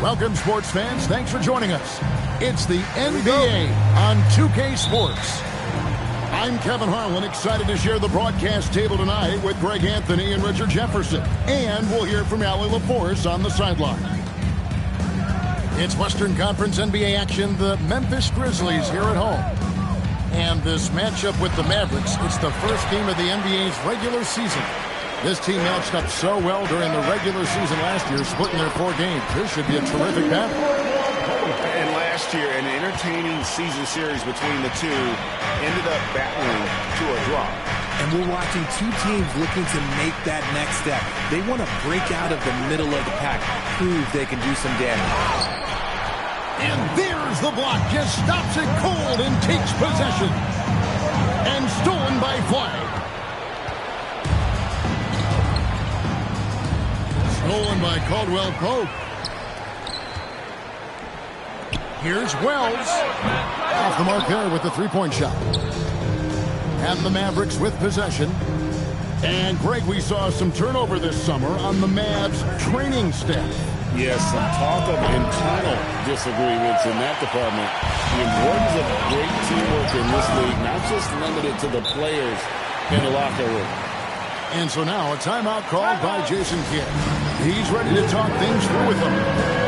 Welcome, sports fans. Thanks for joining us. It's the NBA on 2K Sports. I'm Kevin Harlan, excited to share the broadcast table tonight with Greg Anthony and Richard Jefferson. And we'll hear from Allie LaForce on the sideline. It's Western Conference NBA action, the Memphis Grizzlies here at home. And this matchup with the Mavericks, it's the first game of the NBA's regular season. This team matched up so well during the regular season last year, splitting their 4 games. This should be a terrific battle. And last year, an entertaining season series between the two ended up battling to a draw. And we're watching two teams looking to make that next step. They want to break out of the middle of the pack, prove they can do some damage. And there's the block, just stops it cold and takes possession. And stolen by Flag. Stolen by Caldwell Pope. Here's Wells. Off the mark there with the three-point shot. And the Mavericks with possession. And, Greg, we saw some turnover this summer on the Mavs training staff. Yes, some talk of internal disagreements in that department. The importance of great teamwork in this league, not just limited to the players in the locker room. And so now a timeout called by Jason Kidd. He's ready to talk things through with them.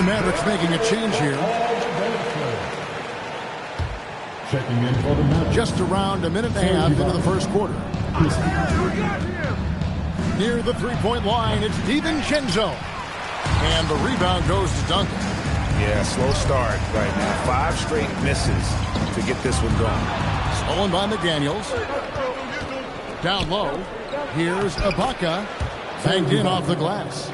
Mavericks making a change here. Checking in for the Mavericks. Just around a minute and a half into the first quarter. Near the three-point line, it's DiVincenzo. And the rebound goes to Duncan. Yeah, slow start right now. 5 straight misses to get this one going. Stolen by McDaniels. Down low. Here's Ibaka. Banged in off the glass.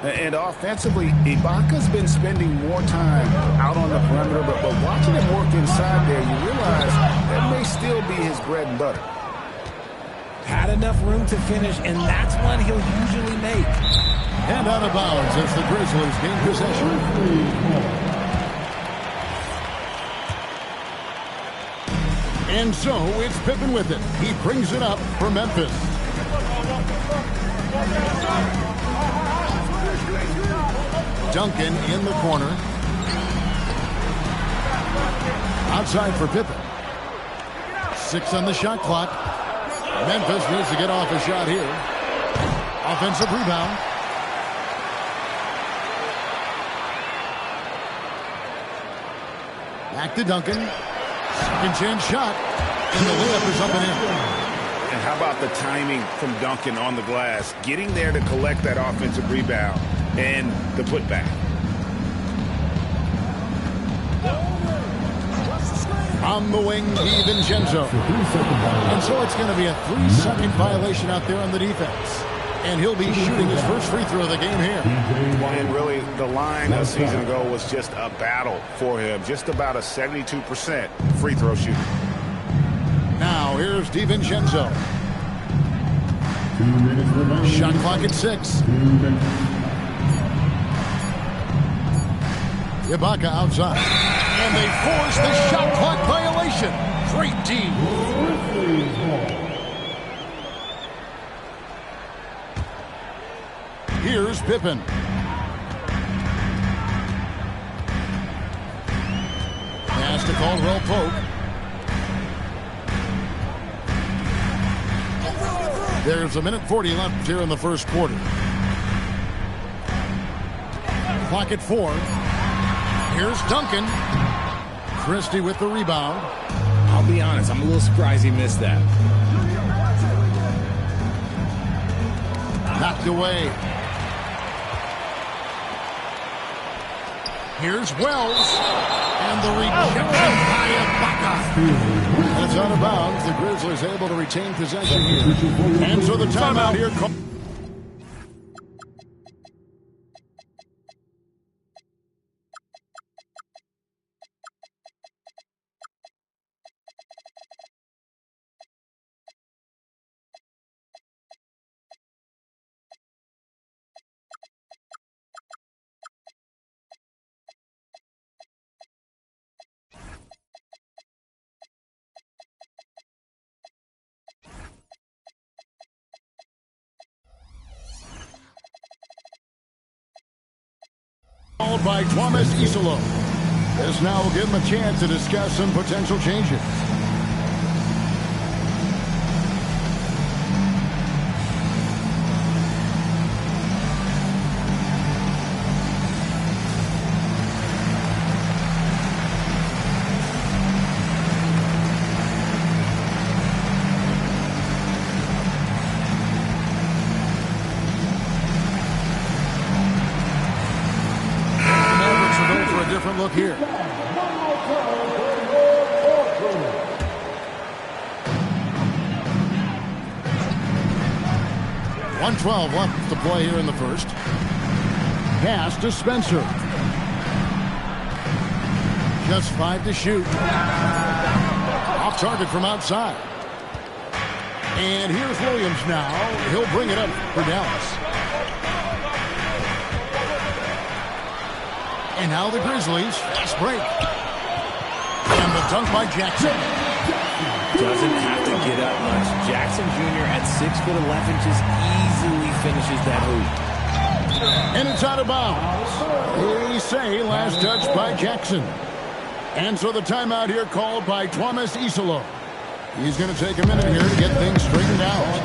And offensively, Ibaka's been spending more time out on the perimeter, but watching him work inside there, you realize that may still be his bread and butter. Had enough room to finish, and that's one he'll usually make. And out of bounds as the Grizzlies gain possession. And so it's Pippen with it. He brings it up for Memphis. Duncan in the corner. Outside for Pippen. 6 on the shot clock. Memphis needs to get off a shot here. Offensive rebound. Back to Duncan. Second chance shot. And the layup is up and in. And how about the timing from Duncan on the glass? Getting there to collect that offensive rebound and the putback. On the wing, DiVincenzo. And so it's going to be a 3-second violation out there on the defense. And he'll be shooting his first free throw of the game here. And really, the line a season ago was just a battle for him. Just about a 72% free throw shooter. Now, here's DiVincenzo. Shot clock at 6. Ibaka outside. And they force the shot clock violation. Great D. Here's Pippen. Pass to Caldwell Pope. There's a minute 40 left here in the first quarter. Clock at 4. Here's Duncan. Christie with the rebound. I'll be honest, I'm a little surprised he missed that. Knocked away. Here's Wells. And the rejection by Ibaka. And it's out of bounds. The Grizzlies able to retain possession here. And so the timeout here. by Thomas Isolo. This now will give him a chance to discuss some potential changes. Different look here. 1:12 left to play here in the first. Pass to Spencer. Just 5 to shoot. Off target from outside. And here's Williams now. He'll bring it up for Dallas. And now the Grizzlies, fast break. And the dunk by Jackson. Doesn't have to get up much. Jackson Jr. at 6'11" just easily finishes that hoop. And it's out of bounds. They say last touch by Jackson. And so the timeout here called by Thomas Isolo. He's going to take a minute here to get things straightened out.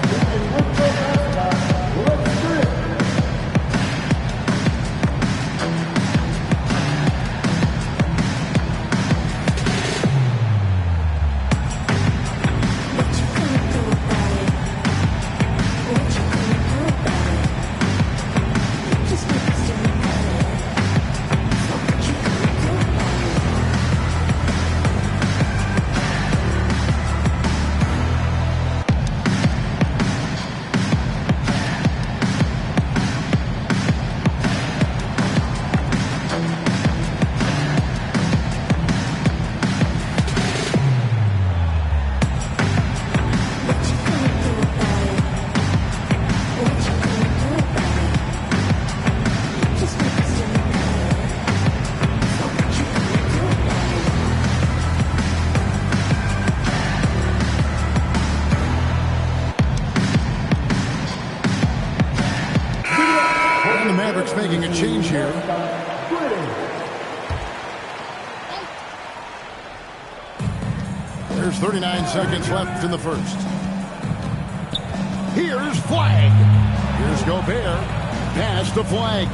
Making a change here. There's 39 seconds left in the first. Here's Flag. Here's Gobert. Pass to Flag.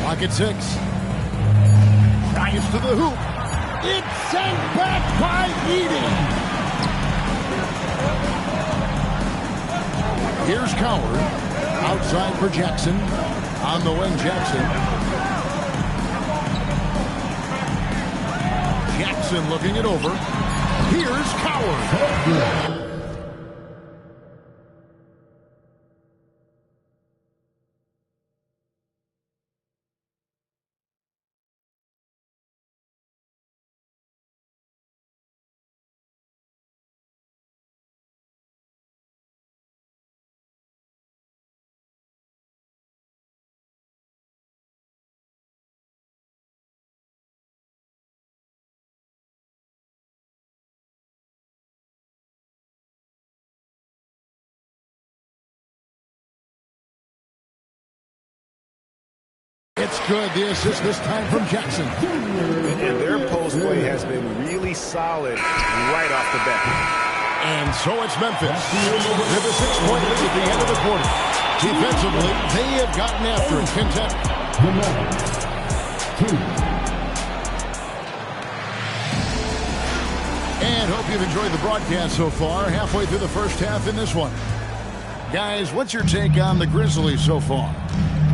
Clock at 6. Drives to the hoop. It's sent back by Edey. Here's Coward. Outside for Jackson. On the wing, Jackson. Jackson looking it over. Here's Coward. It's good. The assist this time from Jackson. And their post play has been really solid right off the bat. And so it's Memphis. With a 6-point lead at the end of the quarter. Defensively, they have gotten after it. Contender. And hope you've enjoyed the broadcast so far. Halfway through the first half in this one. Guys, what's your take on the Grizzlies so far?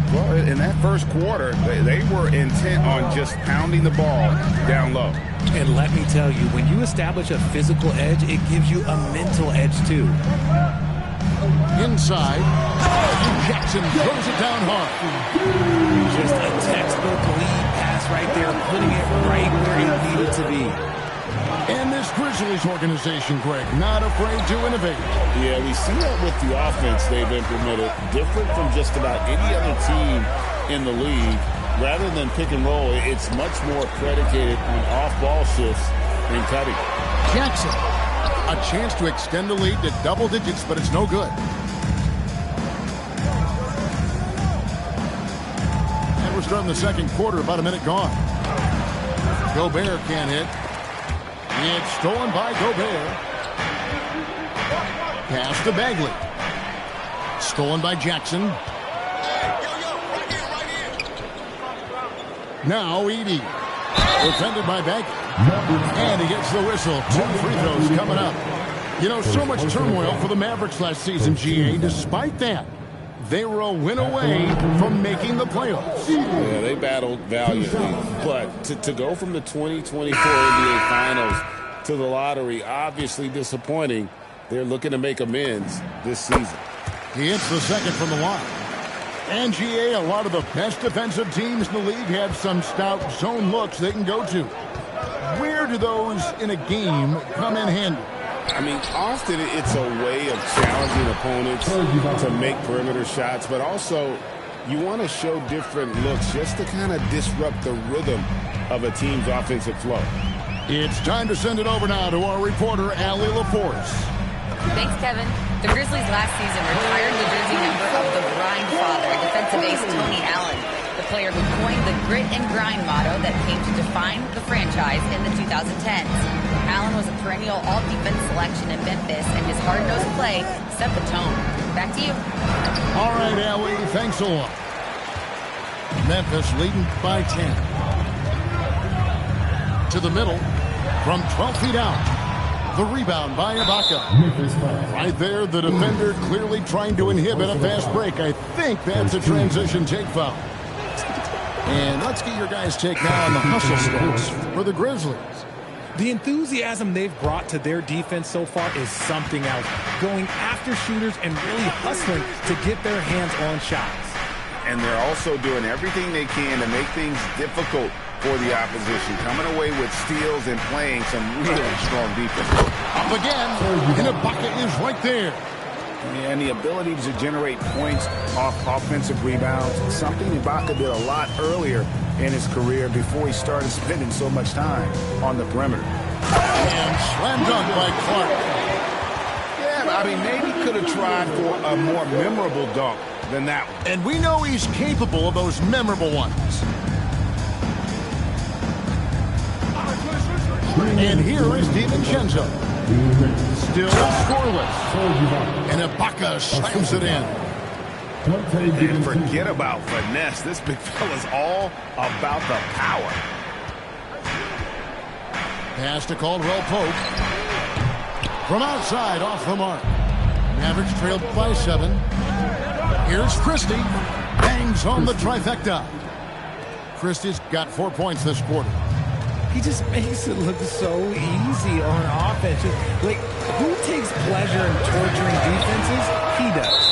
Well, in that first quarter, they were intent on just pounding the ball down low. And let me tell you, when you establish a physical edge, it gives you a mental edge too. Inside, Jackson throws it down hard. Just a textbook lead pass right there, putting it right where it needed to be. And this Grizzlies organization, Greg, not afraid to innovate. Yeah, we see that with the offense they've implemented, different from just about any other team in the league. Rather than pick and roll, it's much more predicated on off-ball shifts and cutting. Jackson, a chance to extend the lead to double digits, but it's no good. start in the second quarter, about a minute gone. Gobert can't hit. It's stolen by Gobert. Pass to Bagley. Stolen by Jackson. Now Edey. Defended by Bagley. And he gets the whistle. 2 free throws coming up. You know, so much turmoil for the Mavericks last season, GA. Despite that, they were a win away from making the playoffs. Yeah, they battled valiantly. But to go from the 2024 NBA Finals to the lottery, obviously disappointing. They're looking to make amends this season. He hits the second from the line. And GA, a lot of the best defensive teams in the league have some stout zone looks they can go to. Where do those in a game come in handy? I mean, often it's a way of challenging opponents to make perimeter shots, but also you want to show different looks just to kind of disrupt the rhythm of a team's offensive flow. It's time to send it over now to our reporter, Allie LaForce. Thanks, Kevin. The Grizzlies last season retired the jersey number of the grind father, defensive ace Tony Allen, the player who coined the grit and grind motto that came to define the franchise in the 2010s. Allen was a perennial all-defense selection in Memphis, and his hard-nosed play set the tone. Back to you. All right, Allie, thanks a lot. Memphis leading by 10. To the middle, from 12 feet out. The rebound by Ibaka. Right there, the defender clearly trying to inhibit a fast break. I think that's a transition take foul. And let's get your guys' take now on the hustle stats for the Grizzlies. The enthusiasm they've brought to their defense so far is something else. Going after shooters and really hustling to get their hands on shots. And they're also doing everything they can to make things difficult for the opposition, coming away with steals and playing some really strong defense. Up again, and Ibaka is right there. And the ability to generate points off offensive rebounds, something Ibaka did a lot earlier in his career before he started spending so much time on the perimeter. And slam dunk by Clark. Yeah, I mean, maybe could have tried for a more memorable dunk than that one. And we know he's capable of those memorable ones. And here is DiVincenzo. Still scoreless. And Ibaka slams it in. And forget about finesse. This big fella's all about the power. Pass to Caldwell Pope. From outside, off the mark. Mavericks trailed by 7. Here's Christie. Bangs on the trifecta. Christie's got 4 points this quarter. He just makes it look so easy on offense. Like, who takes pleasure in torturing defenses? He does.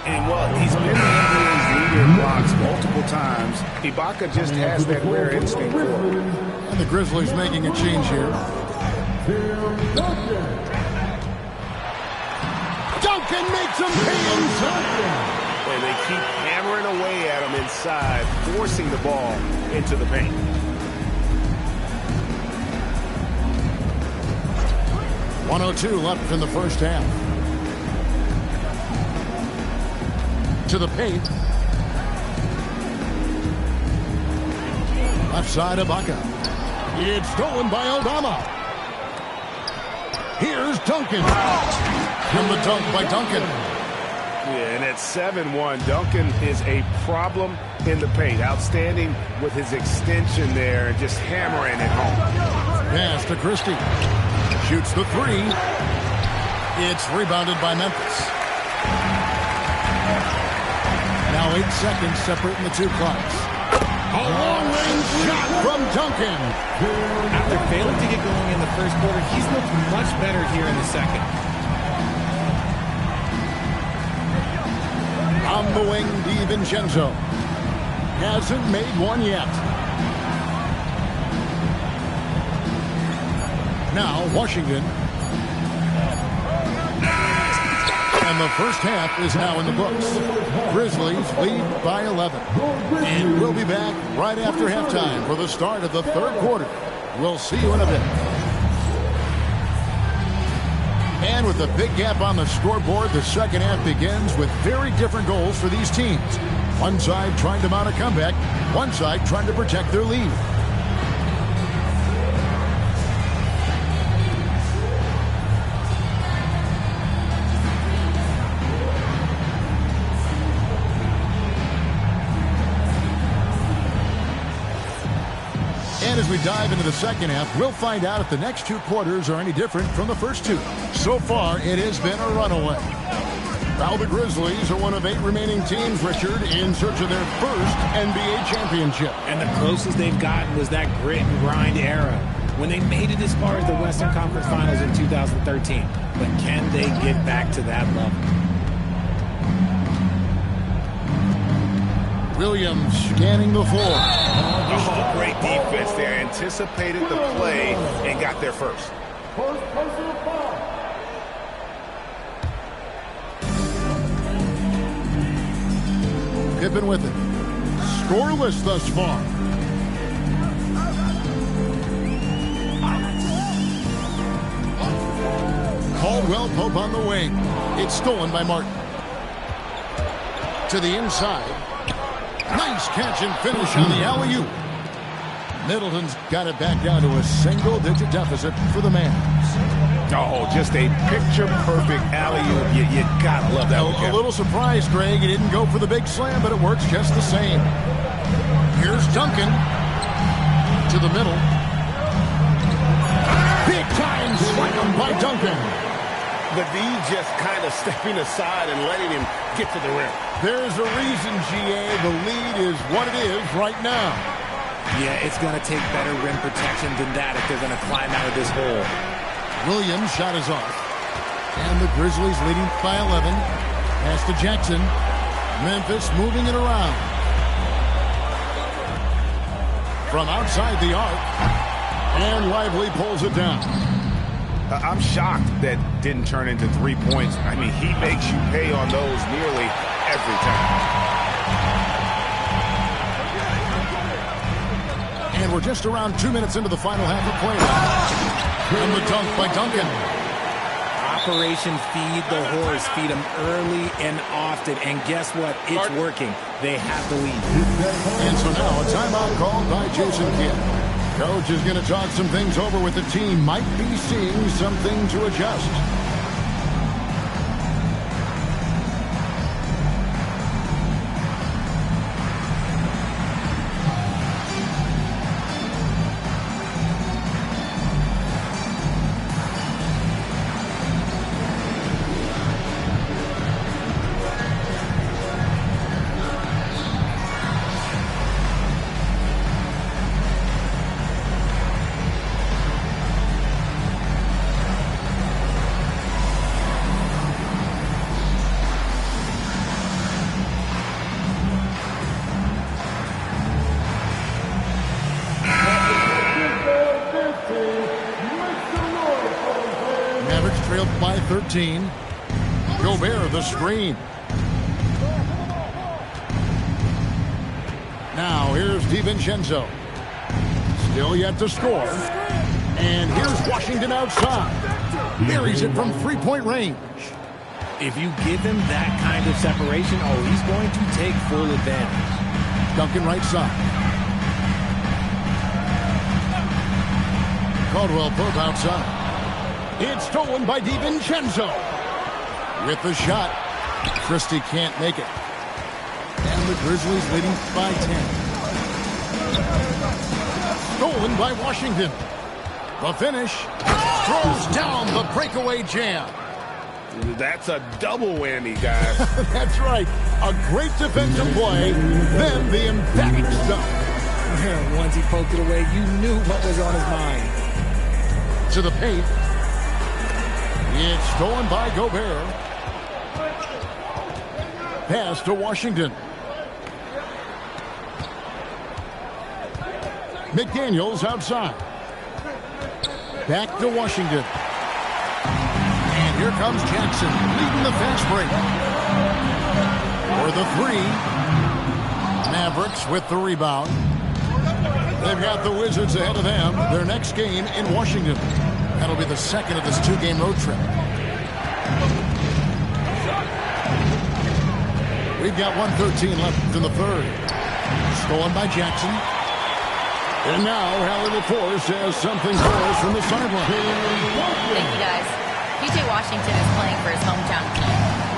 And, well, he's been the NBA's leader in blocks multiple times. Ibaka just has that rare instinct for it. And the Grizzlies making a change here. Duncan makes him pay inside. And they keep hammering away at him inside, forcing the ball into the paint. .102 left in the first half. To the paint. Left side Ibaka. It's stolen by Aldama. Here's Duncan. And the dunk by Duncan. Yeah, and at 7-1, Duncan is a problem in the paint. Outstanding with his extension there and just hammering it home. Pass to Christie. Shoots the 3. It's rebounded by Memphis. Now 8 seconds separating the two clocks. A long-range shot from Duncan. After failing to get going in the first quarter, he's looked much better here in the second. On the wing, DiVincenzo. Hasn't made one yet. Now, Washington. And the first half is now in the books. Grizzlies lead by 11. And we'll be back right after halftime for the start of the third quarter. We'll see you in a bit. And with a big gap on the scoreboard, the second half begins with very different goals for these teams. One side trying to mount a comeback, one side trying to protect their lead. And as we dive into the second half, we'll find out if the next two quarters are any different from the first two. So far, it has been a runaway. Now the Grizzlies are one of 8 remaining teams, Richard, in search of their first NBA championship. And the closest they've gotten was that grit and grind era, when they made it as far as the Western Conference Finals in 2013. But can they get back to that level? Williams scanning the floor. Oh, great defense there. Anticipated the play and got there first. Pippen with it. Scoreless thus far. Caldwell Pope on the wing. It's stolen by Martin. To the inside. Nice catch and finish on the alley-oop. Middleton's got it back down to a single-digit deficit for the Mavs. Oh, just a picture-perfect alley-oop. You gotta love that. A little surprised, Greg. He didn't go for the big slam, but it works just the same. Here's Duncan to the middle. Big-time slam by Duncan. But V just kind of stepping aside and letting him get to the rim. There's a reason, GA. The lead is what it is right now. Yeah, it's going to take better rim protection than that if they're going to climb out of this hole. Williams' shot is off. And the Grizzlies leading by 11. Pass to Jackson. Memphis moving it around. From outside the arc. And Lively pulls it down. I'm shocked that didn't turn into 3 points. I mean, he makes you pay on those nearly every time. And we're just around 2 minutes into the final half of play. And the dunk by Duncan. Operation Feed the Horse. Feed them early and often. And guess what? It's working. They have the lead. And so now a timeout called by Jason Kidd. Coach is going to talk some things over with the team. Might be seeing something to adjust. Trailed by 13. Gobert the screen. Now here's DiVincenzo. Still yet to score. And here's Washington outside. Buries it from three-point range. If you give him that kind of separation, oh, he's going to take full advantage. Duncan right side. Caldwell Pope outside. It's stolen by DiVincenzo. With the shot, Christie can't make it. And the Grizzlies leading by 10. Stolen by Washington. The finish. Throws down the breakaway jam. That's a double whammy, guys. That's right. A great defensive play, then the emphatic dunk. Once he poked it away, you knew what was on his mind. To the paint. It's stolen by Gobert. Pass to Washington. McDaniels outside. Back to Washington. And here comes Jackson leading the fast break. For the three. Mavericks with the rebound. They've got the Wizards ahead of them. Their next game in Washington. That'll be the second of this two-game road trip. We've got 1:13 left in the third. Stolen by Jackson. And now Allie LaForce has something for us from the sideline. Thank you, guys. P.J. Washington is playing for his hometown team.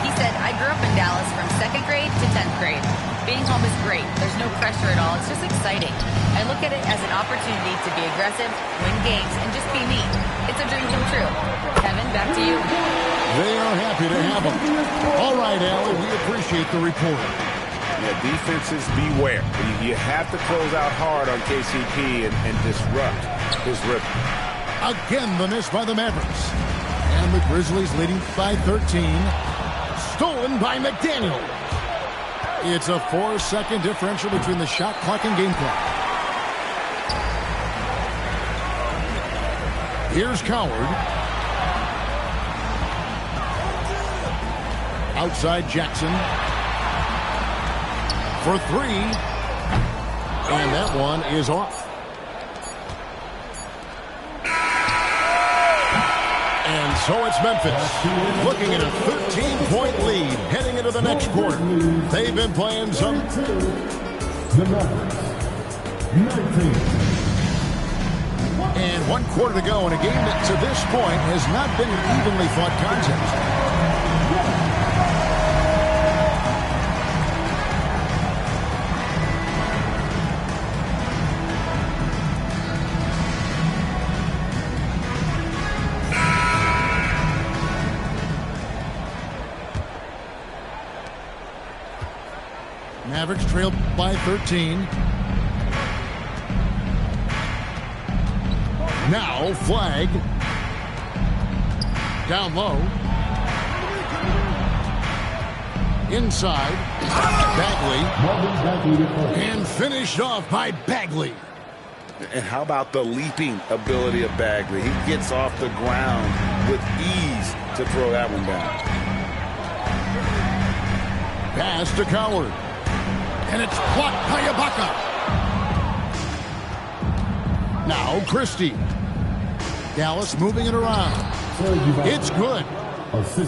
He said, I grew up in Dallas from 2nd grade to 10th grade. Being home is great. There's no pressure at all. It's just exciting. I look at it as an opportunity to be aggressive, win games, and just be me. It's a dream come true. Kevin, back to you. They are happy to have him. All right, Allie, we appreciate the report. Yeah, defenses beware. You have to close out hard on KCP and disrupt his rhythm. Again, the miss by the Mavericks. And the Grizzlies leading by 13. Stolen by McDaniel. It's a 4-second differential between the shot clock and game clock. Here's Coward. Outside Jackson. For 3. And that one is off. And so it's Memphis looking at a 13-point lead heading into the next quarter. They've been playing some... And 1 quarter to go in a game that to this point has not been an evenly fought contest. Mavericks trailed by 13. Now flag. Down low. Inside. Bagley. And finished off by Bagley. And how about the leaping ability of Bagley? He gets off the ground with ease to throw that one down. Pass to Coward. And it's blocked by Ibaka. Now Christie. Dallas moving it around. It's good.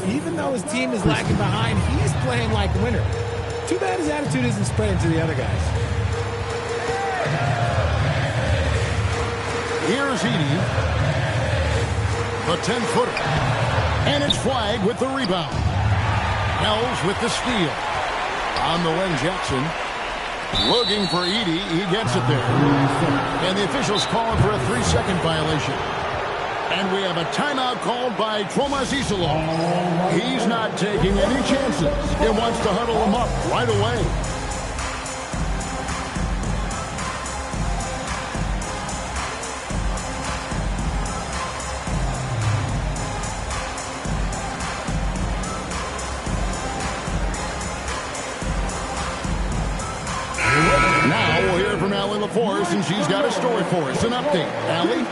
Even though his team is lagging behind, he's playing like a winner. Too bad his attitude isn't spreading to the other guys. Here's Edey. The 10-footer. And it's flagged with the rebound. Hells with the steal. On the wing, Jackson. Looking for Edey. He gets it there. And the officials calling for a 3-second violation. And we have a timeout called by Thomas Isilov. He's not taking any chances. He wants to huddle him up right away. LaForce, and she's got a story for us. An update. Allie?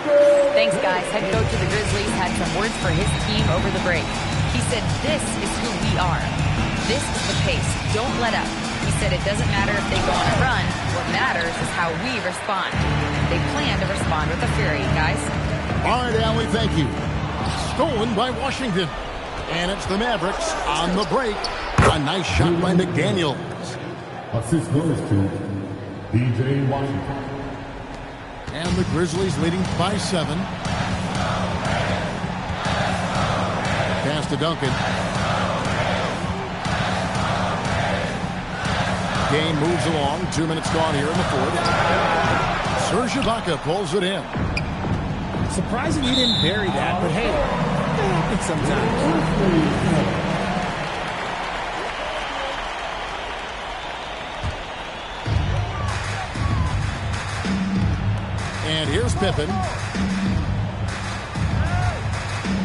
Thanks, guys. Head coach of the Grizzlies had some words for his team over the break. He said, this is who we are. This is the pace. Don't let up. He said it doesn't matter if they go on a run. What matters is how we respond. They plan to respond with a fury, guys. All right, Allie, thank you. Stolen by Washington. And it's the Mavericks on the break. A nice shot by McDaniels. Assist goes to P.J. Washington. And the Grizzlies leading by 7. Pass to Duncan. Game moves along. 2 minutes gone here in the fourth. Serge Ibaka pulls it in. Surprising he didn't bury that, but hey, that happens sometimes. And here's Pippen.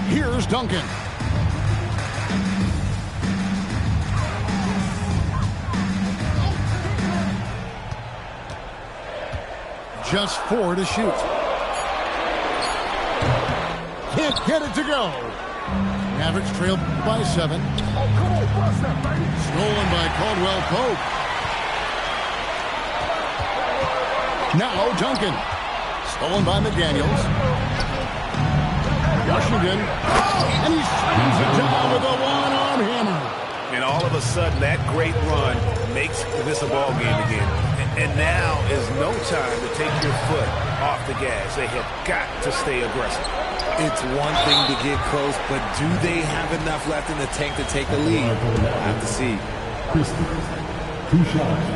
Here's Duncan. Just 4 to shoot. Can't get it to go. Mavericks trail by 7. Stolen by Caldwell Pope. Now Duncan. Stolen by McDaniels. Washington. And he swings it down with a one-arm hammer. And all of a sudden, that great run makes this a ball game again. And now is no time to take your foot off the gas. They have got to stay aggressive. It's one thing to get close, but do they have enough left in the tank to take the lead? We'll have to see. Christie, 2 shots.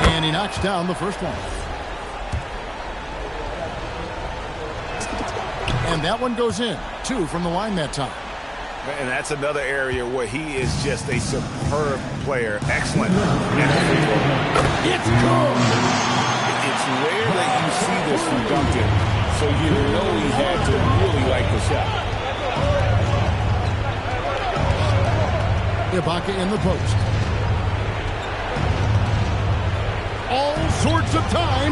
And he knocks down the first one. And that one goes in. 2 from the line that time. And that's another area where he is just a superb player. Excellent. It's good. It's rare that you see this from Duncan, so you know he had to really like the shot. Ibaka in the post. All sorts of time.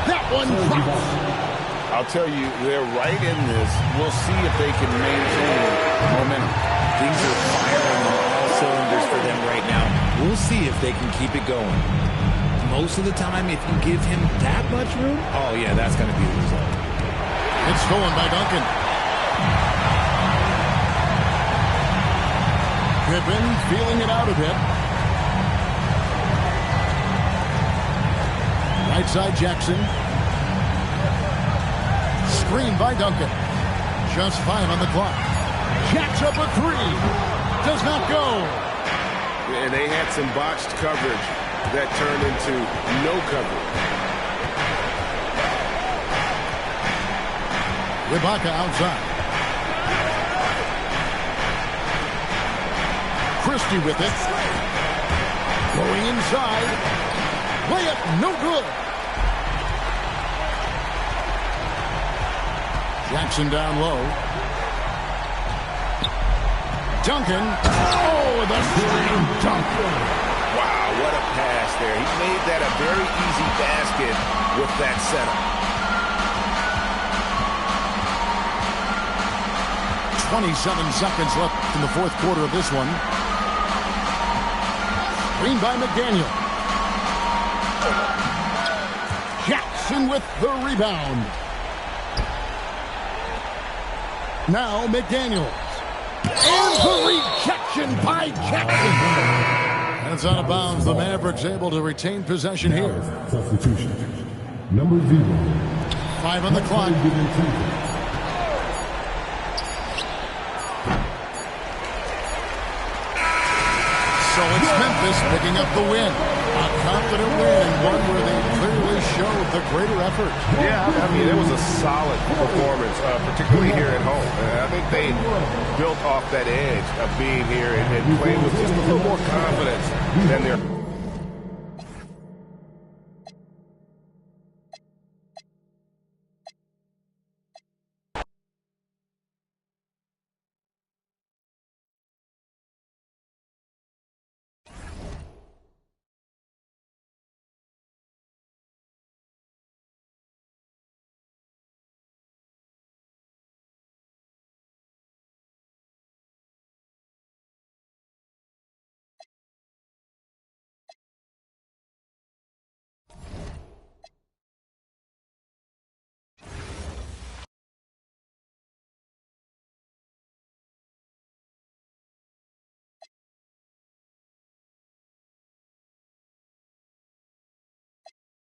That one drops. I'll tell you, they're right in this. We'll see if they can maintain momentum. Things are firing on all cylinders for them right now. We'll see if they can keep it going. Most of the time, if you give him that much room, oh yeah, that's going to be the result. It's stolen by Duncan. Pippen feeling it out a bit. Right side Jackson. Screen by Duncan. Just 5 on the clock. Jacks up a 3. Does not go. And they had some botched coverage that turned into no coverage. Ibaka outside. Christie with it. Going inside. Layup no good. Jackson down low. Duncan. Oh, the slam dunk. Wow, what a pass there. He made that a very easy basket with that setup. 27 seconds left in the fourth quarter of this one. Screen by McDaniel. Jackson with the rebound. Now McDaniels. And the rejection by Jackson. And it's out of bounds. The Mavericks able to retain possession here. Substitution. Number 0. 5 on the clock. So it's Memphis picking up the win. A confident win, one where they clearly showed the greater effort. Yeah, I mean, it was a solid performance, particularly here at home. I think they built off that edge of being here and playing with just a little more confidence than their